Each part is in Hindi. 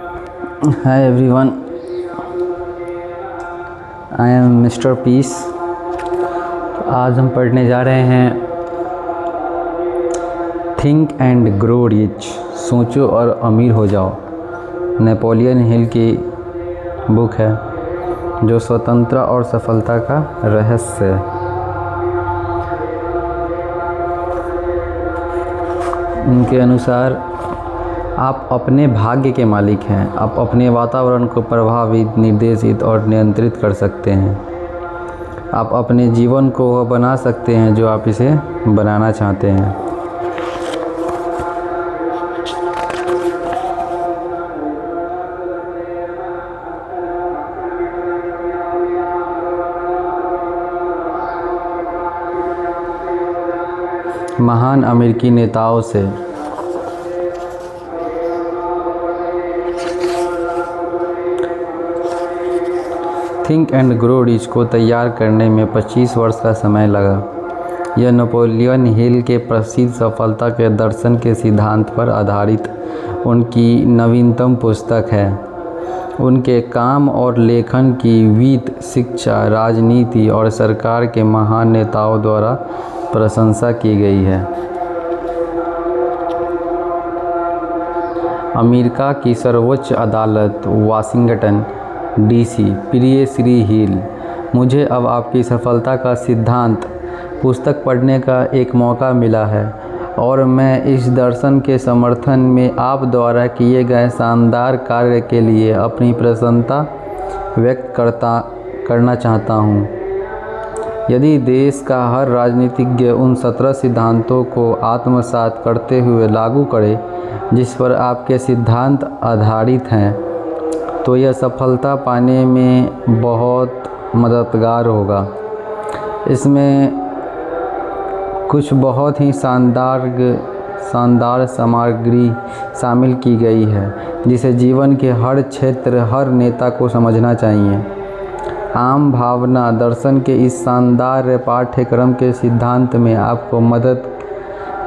Hi everyone, I am mister Peace. आज हम पढ़ने जा रहे हैं थिंक एंड ग्रो रिच, सोचो और अमीर हो जाओ। नेपोलियन हिल की बुक है जो स्वतंत्रता और सफलता का रहस्य है। उनके अनुसार आप अपने भाग्य के मालिक हैं। आप अपने वातावरण को प्रभावित, निर्देशित और नियंत्रित कर सकते हैं। आप अपने जीवन को वह बना सकते हैं जो आप इसे बनाना चाहते हैं। महान अमेरिकी नेताओं से थिंक एंड ग्रो रिच को तैयार करने में 25 वर्ष का समय लगा। यह नेपोलियन हिल के प्रसिद्ध सफलता के दर्शन के सिद्धांत पर आधारित उनकी नवीनतम पुस्तक है। उनके काम और लेखन की वित्त, शिक्षा, राजनीति और सरकार के महान नेताओं द्वारा प्रशंसा की गई है। अमेरिका की सर्वोच्च अदालत वाशिंगटन डीसी। प्रिय श्री हिल, मुझे अब आपकी सफलता का सिद्धांत पुस्तक पढ़ने का एक मौका मिला है और मैं इस दर्शन के समर्थन में आप द्वारा किए गए शानदार कार्य के लिए अपनी प्रसन्नता व्यक्त करना चाहता हूँ। यदि देश का हर राजनीतिज्ञ उन 17 सिद्धांतों को आत्मसात करते हुए लागू करे जिस पर आपके सिद्धांत आधारित हैं, तो यह सफलता पाने में बहुत मददगार होगा। इसमें कुछ बहुत ही शानदार सामग्री शामिल की गई है जिसे जीवन के हर क्षेत्र, हर नेता को समझना चाहिए। आम भावना दर्शन के इस शानदार पाठ्यक्रम के सिद्धांत में आपको मदद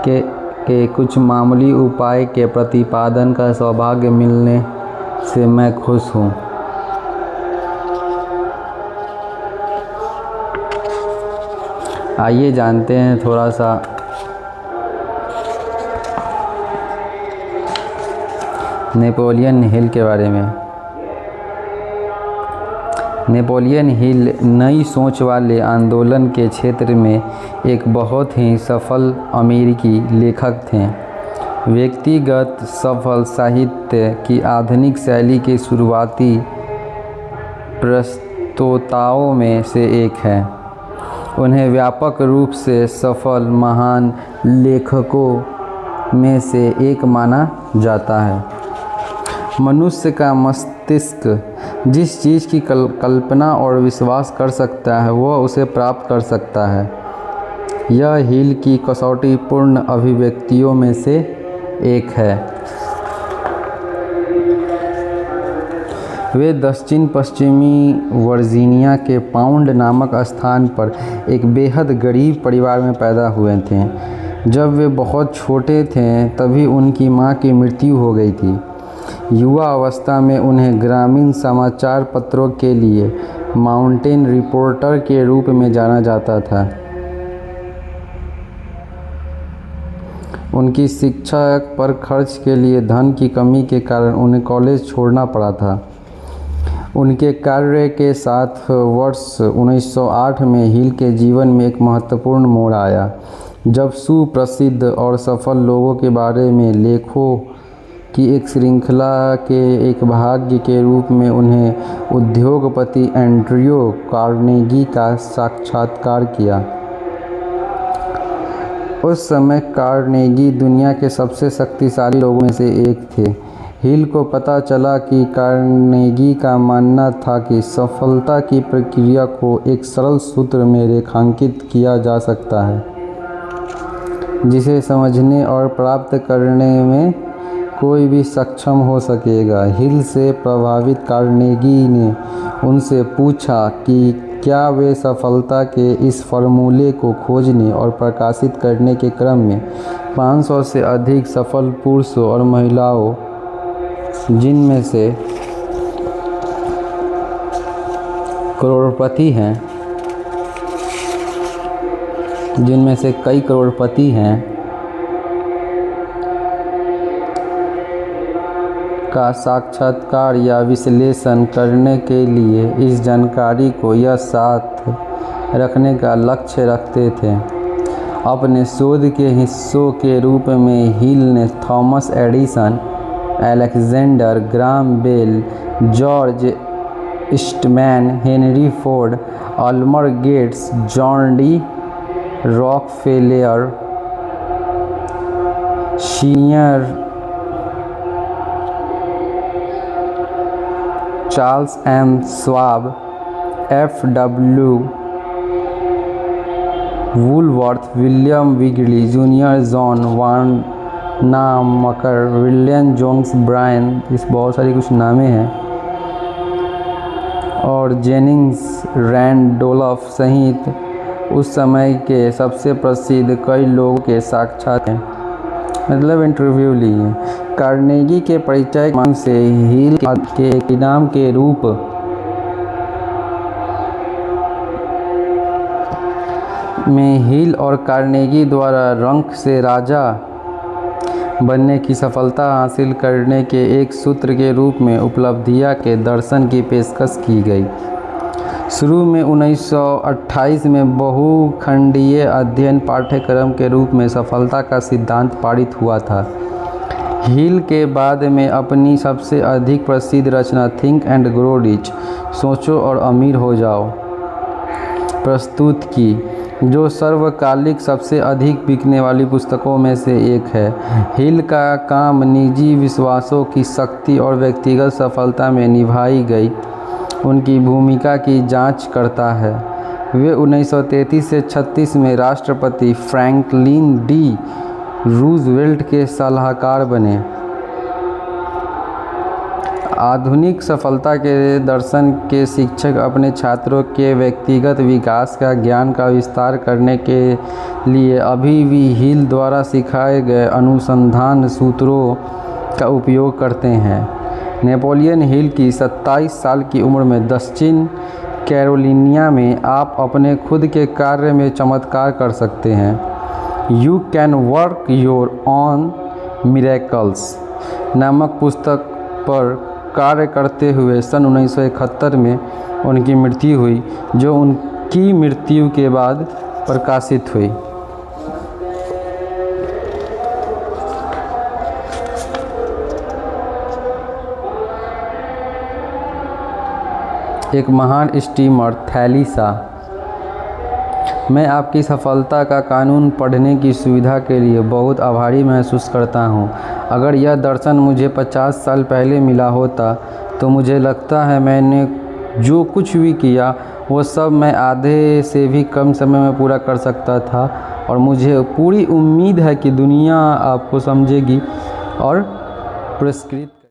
के कुछ मामूली उपाय के प्रतिपादन का सौभाग्य मिलने से मैं खुश हूँ। आइए जानते हैं थोड़ा सा नेपोलियन हिल के बारे में। नेपोलियन हिल नई सोच वाले आंदोलन के क्षेत्र में एक बहुत ही सफल अमेरिकी लेखक थे। व्यक्तिगत सफल साहित्य की आधुनिक शैली के शुरुआती प्रस्तोताओं में से एक है। उन्हें व्यापक रूप से सफल महान लेखकों में से एक माना जाता है। मनुष्य का मस्तिष्क जिस चीज़ की कल्पना और विश्वास कर सकता है वह उसे प्राप्त कर सकता है। यह हिल की कसौटीपूर्ण अभिव्यक्तियों में से एक है। वे दक्षिण पश्चिमी वर्जीनिया के पाउंड नामक स्थान पर एक बेहद गरीब परिवार में पैदा हुए थे। जब वे बहुत छोटे थे तभी उनकी मां की मृत्यु हो गई थी। युवा अवस्था में उन्हें ग्रामीण समाचार पत्रों के लिए माउंटेन रिपोर्टर के रूप में जाना जाता था। उनकी शिक्षा पर खर्च के लिए धन की कमी के कारण उन्हें कॉलेज छोड़ना पड़ा था। उनके कार्य के साथ वर्ष 1908 में हिल के जीवन में एक महत्वपूर्ण मोड़ आया, जब सुप्रसिद्ध और सफल लोगों के बारे में लेखों की एक श्रृंखला के एक भाग के रूप में उन्हें उद्योगपति एंड्रयू कार्नेगी का साक्षात्कार किया। उस समय कार्नेगी दुनिया के सबसे शक्तिशाली लोगों में से एक थे। हिल को पता चला कि कार्नेगी का मानना था कि सफलता की प्रक्रिया को एक सरल सूत्र में रेखांकित किया जा सकता है, जिसे समझने और प्राप्त करने में कोई भी सक्षम हो सकेगा। हिल से प्रभावित कार्नेगी ने उनसे पूछा कि क्या वे सफलता के इस फार्मूले को खोजने और प्रकाशित करने के क्रम में 500 से अधिक सफल पुरुषों और महिलाओं जिनमें से कई करोड़पति हैं का साक्षात्कार या विश्लेषण करने के लिए इस जानकारी को यह साथ रखने का लक्ष्य रखते थे। अपने शोध के हिस्सों के रूप में हिल ने Thomas Edison, Alexander Graham Bell, George Eastman, Henry Ford, Elmer Gates, John D Rockefeller senior, Charles M Schwab, F W. Woolworth, William Wrigley junior, John Wanamaker, William Jones Bryan, इस बहुत सारी कुछ नामें हैं, और जेनिंग्स रैंडोल्फ सहित उस समय के सबसे प्रसिद्ध कई लोगों के साक्षात हैं, मतलब इंटरव्यू लिए। कार्नेगी के परिचय मान से हिल के इनाम के रूप में हिल और कार्नेगी द्वारा रंक से राजा बनने की सफलता हासिल करने के एक सूत्र के रूप में उपलब्धियां के दर्शन की पेशकश की गई। शुरू में 1928 में बहुखंडीय अध्ययन पाठ्यक्रम के रूप में सफलता का सिद्धांत पारित हुआ था। हिल के बाद में अपनी सबसे अधिक प्रसिद्ध रचना थिंक एंड ग्रो रिच, सोचो और अमीर हो जाओ, प्रस्तुत की, जो सर्वकालिक सबसे अधिक बिकने वाली पुस्तकों में से एक है। हिल का काम निजी विश्वासों की शक्ति और व्यक्तिगत सफलता में निभाई गई उनकी भूमिका की जांच करता है। वे 1933 से 36 में राष्ट्रपति फ्रैंकलिन डी रूजवेल्ट के सलाहकार बने। आधुनिक सफलता के दर्शन के शिक्षक अपने छात्रों के व्यक्तिगत विकास का ज्ञान का विस्तार करने के लिए अभी भी हिल द्वारा सिखाए गए अनुसंधान सूत्रों का उपयोग करते हैं। नेपोलियन हिल की 27 साल की उम्र में दक्षिण कैरोलिना में आप अपने खुद के कार्य में चमत्कार कर सकते हैं। You can work your on miracles नामक पुस्तक पर कार्य करते हुए सन 1971 में उनकी मृत्यु हुई, जो उनकी मृत्यु के बाद प्रकाशित हुई। एक महान स्टीमर थैलीसा। मैं आपकी सफलता का कानून पढ़ने की सुविधा के लिए बहुत आभारी महसूस करता हूँ। अगर यह दर्शन मुझे 50 साल पहले मिला होता तो मुझे लगता है मैंने जो कुछ भी किया वो सब मैं आधे से भी कम समय में पूरा कर सकता था, और मुझे पूरी उम्मीद है कि दुनिया आपको समझेगी और पुरस्कृत